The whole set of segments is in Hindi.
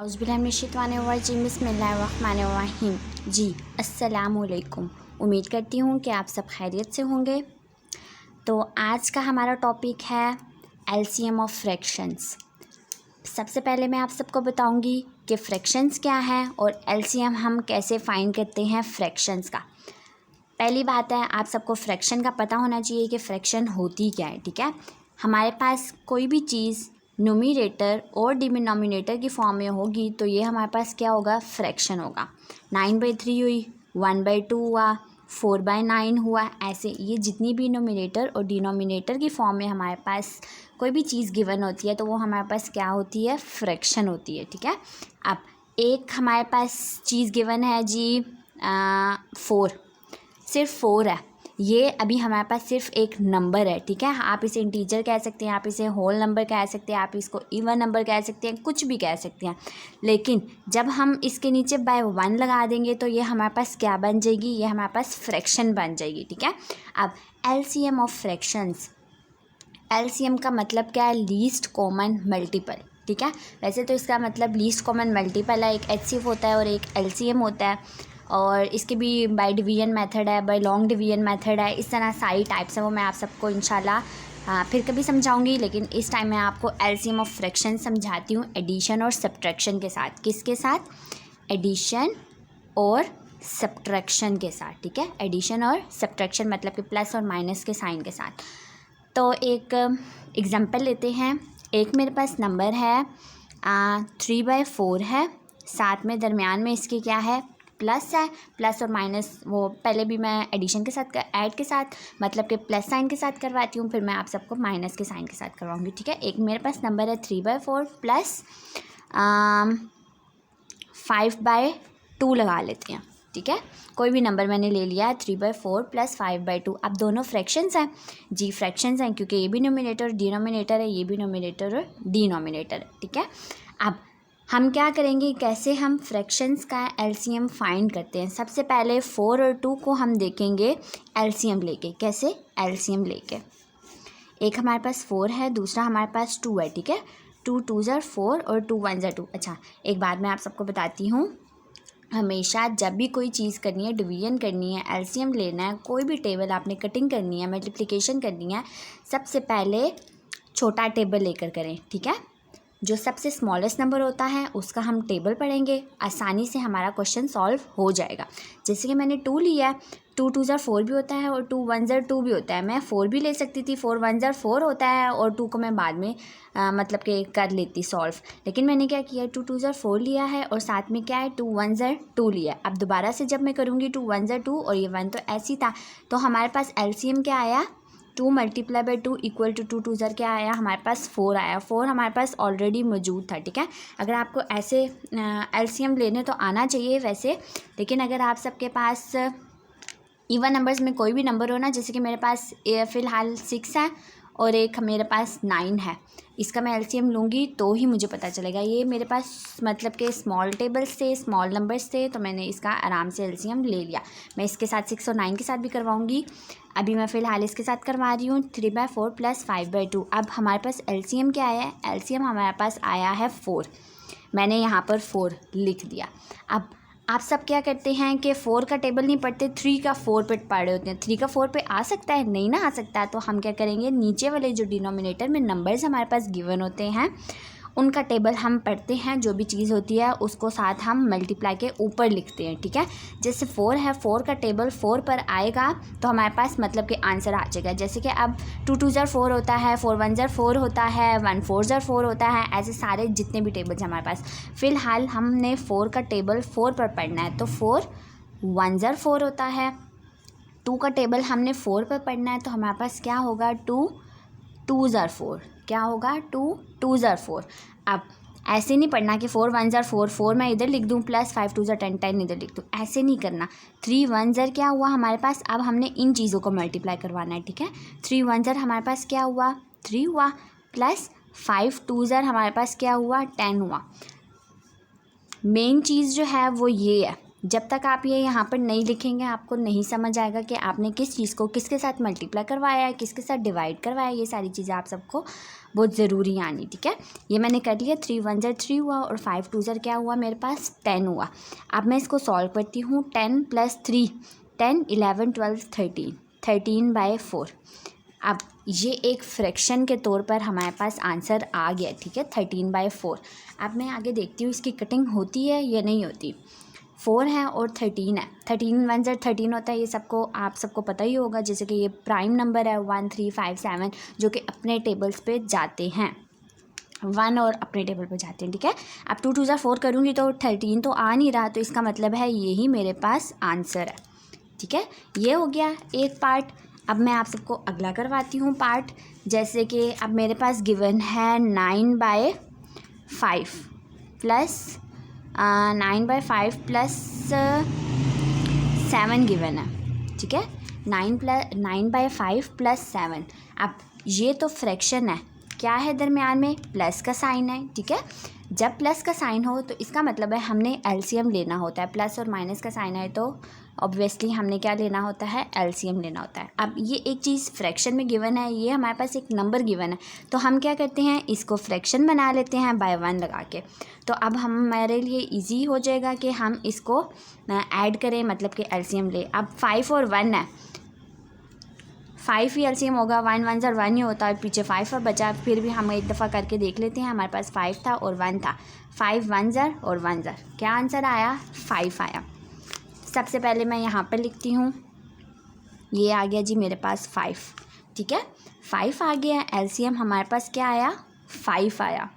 औज़ुबिल्लाहिमिनश्शैतानिर्रजीम बिस्मिल्लाहिर्रहमानिर्रहीम। जी अस्सलामुअलैकुम। उम्मीद करती हूँ कि आप सब खैरियत से होंगे। तो आज का हमारा टॉपिक है एलसीएम ऑफ फ्रैक्शंस। सबसे पहले मैं आप सबको बताऊंगी कि फ्रैक्शंस क्या है और एलसीएम हम कैसे फाइंड करते हैं फ्रैक्शंस का। पहली बात है, आप सबको फ्रैक्शन का पता होना चाहिए कि फ्रैक्शन होती क्या है। ठीक है, हमारे पास कोई भी चीज़ न्यूमरेटर और डिनोमिनेटर की फॉर्म में होगी तो ये हमारे पास क्या होगा, फ्रैक्शन होगा। 9/3 हुई, 1/2 हुआ, 4/9 हुआ। ऐसे ये जितनी भी न्यूमरेटर और डिनोमिनेटर की फॉर्म में हमारे पास कोई भी चीज़ गिवन होती है तो वो हमारे पास क्या होती है, फ्रैक्शन होती है। ठीक है, अब एक हमारे पास चीज़ गिवन है जी 4, सिर्फ 4 है। ये अभी हमारे पास सिर्फ एक नंबर है। ठीक है, आप इसे इंटीजर कह सकते हैं, आप इसे होल नंबर कह सकते हैं, आप इसको इवन नंबर कह सकते हैं, कुछ भी कह सकते हैं। लेकिन जब हम इसके नीचे बाय 1 लगा देंगे तो ये हमारे पास क्या बन जाएगी, ये हमारे पास फ्रैक्शन बन जाएगी। ठीक है, अब एलसीएम ऑफ फ्रैक्शंस, एलसीएम का मतलब क्या है, लीस्ट कॉमन मल्टीपल। ठीक है, वैसे तो इसका मतलब लीस्ट कॉमन मल्टीपल है, एक एचसीएफ होता है और एक एलसीएम होता है। और इसके भी बाय डिवीजन मेथड है, बाय लॉन्ग डिवीजन मेथड है। इस तरह सारी टाइप्स हैं, वो मैं आप सबको इंशाल्लाह फिर कभी समझाऊंगी। लेकिन इस टाइम मैं आपको एलसीएम ऑफ फ्रैक्शन समझाती हूँ एडिशन और सब्ट्रैक्शन के साथ। किसके साथ, एडिशन और सब्ट्रैक्शन के साथ। ठीक है, एडिशन और सब्ट्रैक्शन मतलब कि प्लस और माइनस के साइन के साथ। तो एक एग्जांपल लेते हैं। एक मेरे पास नंबर है 3/4 है, साथ में दरमियान में इसके क्या है, प्लस है। प्लस और माइनस वो पहले भी मैं एडिशन के साथ ऐड के साथ मतलब कि प्लस साइन के साथ करवाती हूँ, फिर मैं आप सबको माइनस के साइन के साथ करवाऊँगी। ठीक है, एक मेरे पास नंबर है 3/4 प्लस 5/2 लगा लेते हैं। ठीक है, कोई भी नंबर मैंने ले लिया है 3/4 प्लस 5/2। अब दोनों फ्रैक्शंस हैं जी, फ्रैक्शंस हैं क्योंकि ये भी न्यूमरेटर और डिनोमिनेटर है, ये भी न्यूमरेटर और डिनोमिनेटर है। ठीक है, अब हम क्या करेंगे, कैसे हम फ्रैक्शंस का एलसीएम फाइंड करते हैं। सबसे पहले 4 और 2 को हम देखेंगे एलसीएम लेके। कैसे, एलसीएम लेके, एक हमारे पास 4 है, दूसरा हमारे पास 2 है। ठीक है, 2 2s are 4 और 2 1s are 2। अच्छा, एक बात मैं आप सबको बताती हूँ, हमेशा जब भी कोई चीज़ करनी है, डिवीजन करनी है, एलसीएम लेना है, कोई भी टेबल आपने कटिंग करनी है, मल्टीप्लिकेशन करनी है, सबसे पहले छोटा टेबल लेकर करें। ठीक है, जो सबसे स्मॉलेस्ट नंबर होता है उसका हम टेबल पढ़ेंगे, आसानी से हमारा क्वेश्चन सॉल्व हो जाएगा। जैसे कि मैंने 2 लिया है, 2 2s are 4 भी होता है और 2 1s are 2 भी होता है। मैं 4 भी ले सकती थी, 4 1s are 4 होता है और 2 को मैं बाद में मतलब कि कर लेती सॉल्व। लेकिन मैंने क्या किया, 2 2s are 4 लिया है और साथ में क्या है, 2 1s are 2 लिया है। अब दोबारा से जब मैं करूँगी 2 1s are 2 और ये 1 तो ऐसी था, तो हमारे पास एलसीएम क्या आया, 2 × 2 इक्वल टू 2 2s are क्या आया, हमारे पास 4 आया। 4 हमारे पास ऑलरेडी मौजूद था। ठीक है, अगर आपको ऐसे एलसीएम लेने तो आना चाहिए वैसे, लेकिन अगर आप सबके पास इवन नंबर्स में कोई भी नंबर हो ना, जैसे कि मेरे पास फ़िलहाल 6 है और एक मेरे पास 9 है, इसका मैं एलसीएम लूँगी तो ही मुझे पता चलेगा। ये मेरे पास मतलब कि स्मॉल टेबल्स थे, स्मॉल नंबर्स थे, तो मैंने इसका आराम से एलसीएम ले लिया। मैं इसके साथ 6 और 9 के साथ भी करवाऊँगी, अभी मैं फ़िलहाल इसके साथ करवा रही हूँ 3/4 प्लस 5/2। अब हमारे पास एलसीएम क्या आया है, एलसीएम हमारे पास आया है 4। मैंने यहाँ पर 4 लिख दिया। अब आप सब क्या करते हैं कि 4 का टेबल नहीं पढ़ते, 3 का 4 पे पढ़ रहे होते हैं। 3 का 4 पे आ सकता है, नहीं ना आ सकता, तो हम क्या करेंगे, नीचे वाले जो डिनोमिनेटर में नंबर्स हमारे पास गिवन होते हैं उनका टेबल हम पढ़ते हैं। जो भी चीज़ होती है उसको साथ हम मल्टीप्लाई के ऊपर लिखते हैं। ठीक है, जैसे 4 है, 4 का टेबल 4 पर आएगा तो हमारे पास मतलब कि आंसर आ जाएगा। जैसे कि अब 2 2s are 4 होता है, 4 1s are 4 होता है, 1 4s are 4 होता है, ऐसे सारे जितने भी टेबल्स हैं हमारे पास। फ़िलहाल हमने 4 का टेबल 4 पर पढ़ना है, तो 4 1s are 4 होता है। 2 का टेबल हमने 4 पर पढ़ना है, तो हमारे पास क्या होगा, 2 2s are 4। क्या होगा, 2 2s are 4। अब ऐसे नहीं पढ़ना कि 4 1s are 4, 4 मैं इधर लिख दूँ प्लस 5 2s are 10, 10 इधर लिख दूँ, ऐसे नहीं करना। 3 1s are क्या हुआ हमारे पास, अब हमने इन चीज़ों को मल्टीप्लाई करवाना है। ठीक है, 3 1s are हमारे पास क्या हुआ, 3 हुआ, प्लस 5 2s are हमारे पास क्या हुआ, 10 हुआ। मेन चीज़ जो है वो ये है, जब तक आप ये यहाँ पर नहीं लिखेंगे आपको नहीं समझ आएगा कि आपने किस चीज़ को किसके साथ मल्टीप्लाई करवाया है, किसके साथ डिवाइड करवाया है। ये सारी चीज़ें आप सबको बहुत ज़रूरी आनी, ठीक है। ये मैंने कर लिया। 3 1 ज़र 3 हुआ और 5 2 ज़र क्या हुआ मेरे पास 10 हुआ। अब मैं इसको सॉल्व करती हूँ। 10 + 3 10 11 12 13 13/4। अब ये एक फ्रैक्शन के तौर पर हमारे पास आंसर आ गया, ठीक है, 13/4। अब मैं आगे देखती हूँ इसकी कटिंग होती है या नहीं होती। 4 है और 13 है। 13 1 ज़र 13 होता है, ये सबको आप सबको पता ही होगा। जैसे कि ये प्राइम नंबर है 1 3 5 7 जो कि अपने टेबल्स पे जाते हैं, 1 और अपने टेबल पे जाते हैं, ठीक है। अब 2 2 ज़र 4 करूँगी तो 13 तो आ नहीं रहा, तो इसका मतलब है यही मेरे पास आंसर है, ठीक है। ये हो गया एक पार्ट। अब मैं आप सबको अगला करवाती हूँ पार्ट। जैसे कि अब मेरे पास गिवन है 9/5 प्लस 9/5 प्लस 7 गिवन है, ठीक है। 9/5 प्लस 7। अब ये तो फ्रैक्शन है, क्या है दरमियान में प्लस का साइन है, ठीक है। जब प्लस का साइन हो तो इसका मतलब है हमने एलसीएम लेना होता है। प्लस और माइनस का साइन है तो ऑब्वियसली हमने क्या लेना होता है, एलसीएम लेना होता है। अब ये एक चीज़ फ्रैक्शन में गिवन है, ये हमारे पास एक नंबर गिवन है, तो हम क्या करते हैं इसको फ्रैक्शन बना लेते हैं बाय 1 लगा के। तो अब हमारे लिए इजी हो जाएगा कि हम इसको ऐड करें, मतलब कि एलसीएम ले। अब 5 और 1 है, 5 ही एलसीएम होगा, 1 1 ज़र 1 ही होता है, पीछे 5 और बचा। फिर भी हम एक दफ़ा करके देख लेते हैं। हमारे पास 5 था और 1 था, 5 1 ज़र और 1 ज़र, क्या आंसर आया 5 आया। सबसे पहले मैं यहाँ पर लिखती हूँ, ये आ गया जी मेरे पास 5, ठीक है। 5 आ गया, एलसीएम हमारे पास क्या आया 5 आया।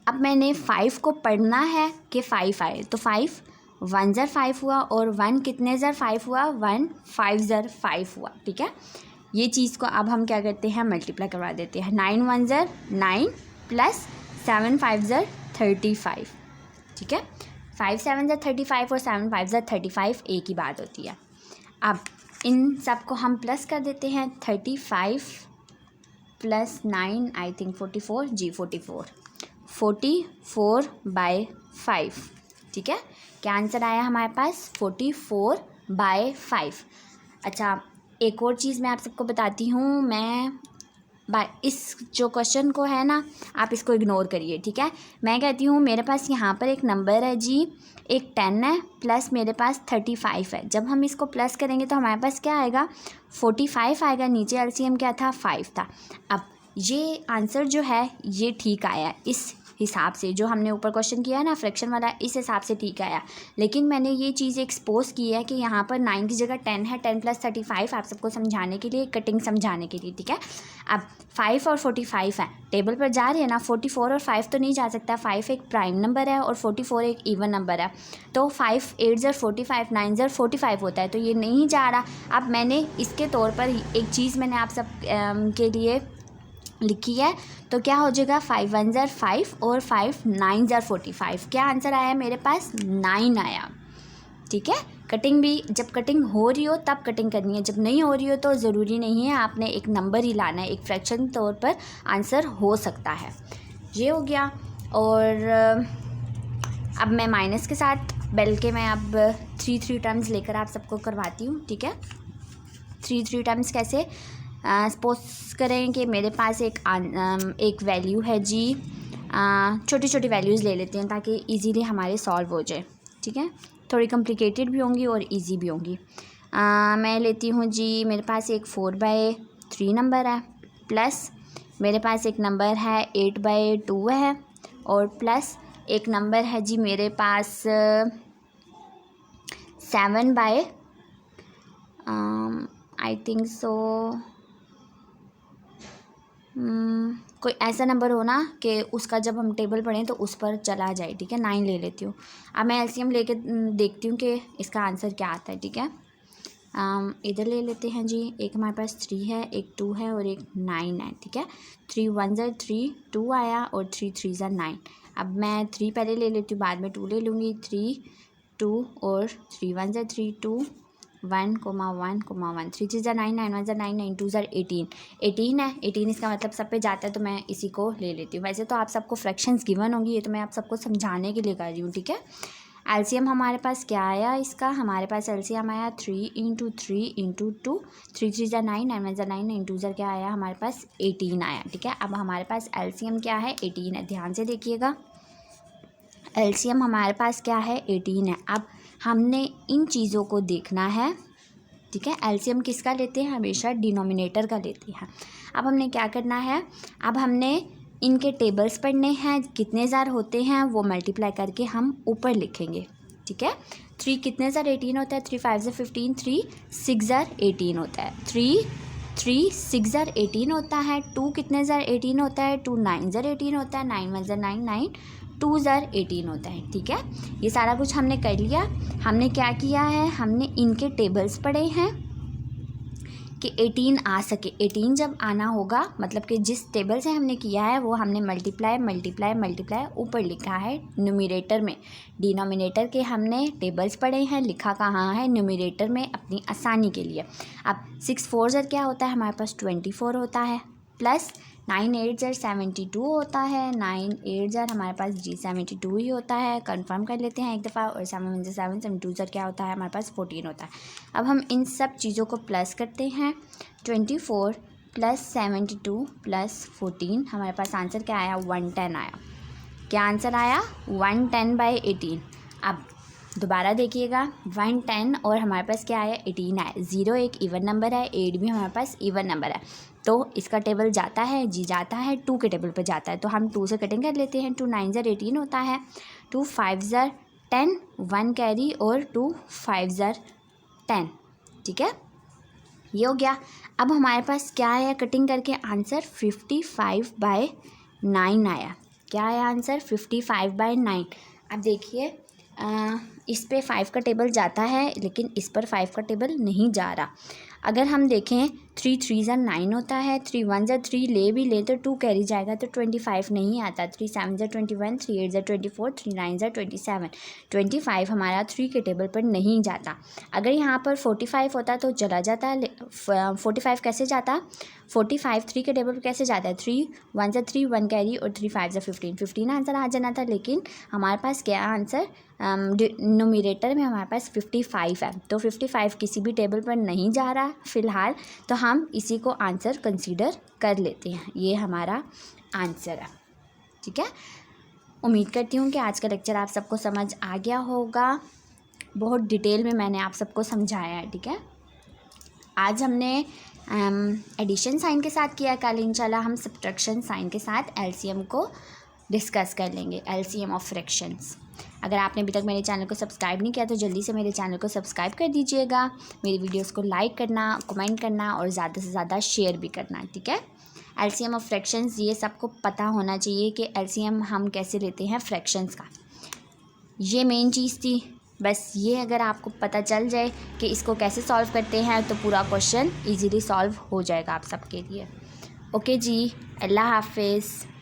अब मैंने 5 को पढ़ना है कि 5 आए, तो 5 1 ज़र 5 हुआ और 1 कितने ज़र 5 हुआ, 1 5 ज़र 5 हुआ, ठीक है। ये चीज़ को अब हम क्या करते हैं मल्टीप्लाई करवा देते हैं। 9 1 ज़र 9 प्लस 7 5 ज़र 35, ठीक है। 5 7 ज़र 35 और 7 5 ज़र 35 एक ही बात होती है। अब इन सब को हम प्लस कर देते हैं। 35 प्लस 9 आई थिंक 44 जी 44/5, ठीक है। क्या आंसर आया हमारे पास 44/5। अच्छा, एक और चीज़ मैं आप सबको बताती हूँ। मैं इस जो क्वेश्चन को है ना, आप इसको इग्नोर करिए, ठीक है। मैं कहती हूँ मेरे पास यहाँ पर एक नंबर है जी, एक 10 है प्लस मेरे पास 35 है। जब हम इसको प्लस करेंगे तो हमारे पास क्या आएगा 45 आएगा। नीचे एलसीएम क्या था 5 था। अब ये आंसर जो है ये ठीक आया इस हिसाब से, जो हमने ऊपर क्वेश्चन किया है ना फ्रैक्शन वाला, इस हिसाब से ठीक आया। लेकिन मैंने ये चीज़ एक्सपोज की है कि यहाँ पर 9 की जगह 10 है, 10 + 35 आप सबको समझाने के लिए, कटिंग समझाने के लिए, ठीक है। अब 5 और 45 है, टेबल पर जा रही है ना, 44 और 5 तो नहीं जा सकता। 5 एक प्राइम नंबर है और 44 एक इवन नंबर है, तो 5 8 ज़र 45 9 ज़र 45 होता है, तो ये नहीं जा रहा। अब मैंने इसके तौर पर एक चीज़ मैंने आप सब के लिए लिखी है, तो क्या हो जाएगा 5 1 ज़र 5 और 5 9 ज़र 45। क्या आंसर आया मेरे पास 9 आया, ठीक है। कटिंग भी जब कटिंग हो रही हो तब कटिंग करनी है, जब नहीं हो रही हो तो ज़रूरी नहीं है, आपने एक नंबर ही लाना है। एक फ्रैक्शन तौर पर आंसर हो सकता है। ये हो गया। और अब मैं माइनस के साथ बल्कि मैं अब 3 टर्म्स लेकर आप सबको करवाती हूँ, ठीक है। 3 टर्म्स कैसे, सपोज करें कि मेरे पास एक वैल्यू है जी, छोटी छोटी वैल्यूज़ ले लेते हैं ताकि इजीली हमारे सॉल्व हो जाए, ठीक है। थोड़ी कॉम्प्लिकेटेड भी होंगी और इजी भी होंगी। मैं लेती हूँ जी, मेरे पास एक 4/3 नंबर है, प्लस मेरे पास एक नंबर है 8/2 है, और प्लस एक नंबर है जी मेरे पास 7 आई थिंक सो कोई ऐसा नंबर हो ना कि उसका जब हम टेबल पढ़ें तो उस पर चला जाए, ठीक है। 9 ले लेती हूँ। अब मैं एलसीएम लेके देखती हूँ कि इसका आंसर क्या आता है, ठीक है। इधर ले लेते हैं जी, एक हमारे पास 3 है, एक 2 है और एक 9 है, ठीक है। 3 1 ज़र 3 2 आया और 3 3 ज़र 9। अब मैं 3 पहले ले लेती हूँ, बाद में 2 ले लूँगी। 3 2 और 3 1 ज़र 3 2 1 1 1 3 3 ज़र 9 9 1 ज़र 9 9 2 ज़र 18 है। 18 इसका मतलब सब पे जाता है, तो मैं इसी को ले लेती हूँ। वैसे तो आप सबको फ्रैक्शंस गिवन होंगी, ये तो मैं आप सबको समझाने के लिए कर रही हूँ, ठीक है। एलसीएम हमारे पास क्या आया इसका, हमारे पास एलसीएम आया 3 × 3 × 2, 3 3 ज़ा 9, 9 1 ज़ा 9, 9 2 ज़ा क्या आया हमारे पास 18 आया। ठीक है, अब हमारे पास एलसीएम क्या है 18 है। ध्यान से देखिएगा, एलसीएम हमारे पास क्या है 18 है। अब हमने इन चीज़ों को देखना है। ठीक है, एलसीएम किसका लेते हैं, हमेशा डिनोमिनेटर का लेते हैं। अब हमने क्या करना है, अब हमने इनके टेबल्स पढ़ने हैं, कितने ज़ार होते हैं वो मल्टीप्लाई करके हम ऊपर लिखेंगे। ठीक है, 3 कितने ज़ार 18 होता है, 3 5 ज़ार 15, 3 6 ज़ार 18 होता है, 3 6 ज़ार 18 होता है, 2 कितने ज़ार 18 होता है, 2 9 ज़ार 18 होता है, 9 1 ज़ार 9, 9 2 ज़ार 18 होता है। ठीक है, ये सारा कुछ हमने कर लिया। हमने क्या किया है, हमने इनके टेबल्स पढ़े हैं कि 18 आ सके। 18 जब आना होगा मतलब कि जिस टेबल से हमने किया है वो हमने मल्टीप्लाई मल्टीप्लाई मल्टीप्लाई ऊपर लिखा है न्यूमरेटर में। डिनोमिनेटर के हमने टेबल्स पढ़े हैं, लिखा कहाँ है न्यूमरेटर में अपनी आसानी के लिए। अब 6 4 ज़र क्या होता है हमारे पास 24 होता है, प्लस 9 8 ज़र 72 होता है, 9 8 ज़र हमारे पास जी 72 ही होता है। कंफर्म कर लेते हैं एक दफ़ा, और 7 1 7 72 ज़र क्या होता है हमारे पास 14 होता है। अब हम इन सब चीज़ों को प्लस करते हैं, 24 + 72 + 14 हमारे पास आंसर क्या आया 110 आया। क्या आंसर आया 110/18। अब दोबारा देखिएगा 110 और हमारे पास क्या आया 18 आया। 0 एक इवन नंबर है, 8 भी हमारे पास इवन नंबर है, तो इसका टेबल जाता है जी जाता है 2 के टेबल पर जाता है, तो हम 2 से कटिंग कर लेते हैं। 2 9 ज़र 18 होता है, 2 5 ज़र 10, 1 कैरी और 2 5 ज़र 10। ठीक है, ये हो गया। अब हमारे पास क्या आया कटिंग करके आंसर 55/9 आया। क्या आया आंसर 55/9। अब देखिए इस पे 5 का टेबल जाता है लेकिन इस पर 5 का टेबल नहीं जा रहा। अगर हम देखें 3 3 ज़र 9 होता है, 3 1 ज़र 3 ले भी ले तो 2 कैरी जाएगा तो 25 नहीं आता। 3 7 ज़र 21, 3 8 ज़र 24, 3 9 ज़र 27, 25 हमारा 3 के टेबल पर नहीं जाता। अगर यहाँ पर 45 होता तो चला जाता, 45 कैसे जाता, 45 3 के टेबल पर कैसे जाता है, 3 1 ज़र 3 1 कैरी और 3 5 ज़र 15, 15 आंसर आ जाना था। लेकिन हमारे पास क्या आंसर न्यूमरेटर में हमारे पास 55 है, तो 55 किसी भी टेबल पर नहीं जा रहा फ़िलहाल, तो हम इसी को आंसर कंसीडर कर लेते हैं। ये हमारा आंसर है। ठीक है, उम्मीद करती हूँ कि आज का लेक्चर आप सबको समझ आ गया होगा। बहुत डिटेल में मैंने आप सबको समझाया है। ठीक है, आज हमने एडिशन साइन के साथ किया, कल इंशाल्लाह हम सब्ट्रैक्शन साइन के साथ एलसीएम को डिस्कस कर लेंगे, एलसीएम ऑफ फ्रैक्शंस। अगर आपने अभी तक मेरे चैनल को सब्सक्राइब नहीं किया तो जल्दी से मेरे चैनल को सब्सक्राइब कर दीजिएगा। मेरी वीडियोस को लाइक करना, कमेंट करना और ज़्यादा से ज़्यादा शेयर भी करना। ठीक है, एलसीएम ऑफ फ्रैक्शंस ये सबको पता होना चाहिए कि एलसीएम हम कैसे लेते हैं फ्रैक्शंस का, ये मेन चीज़ थी। बस ये अगर आपको पता चल जाए कि इसको कैसे सॉल्व करते हैं तो पूरा क्वेश्चन ईजीली सॉल्व हो जाएगा आप सबके लिए। ओके जी, अल्लाह हाफिज़।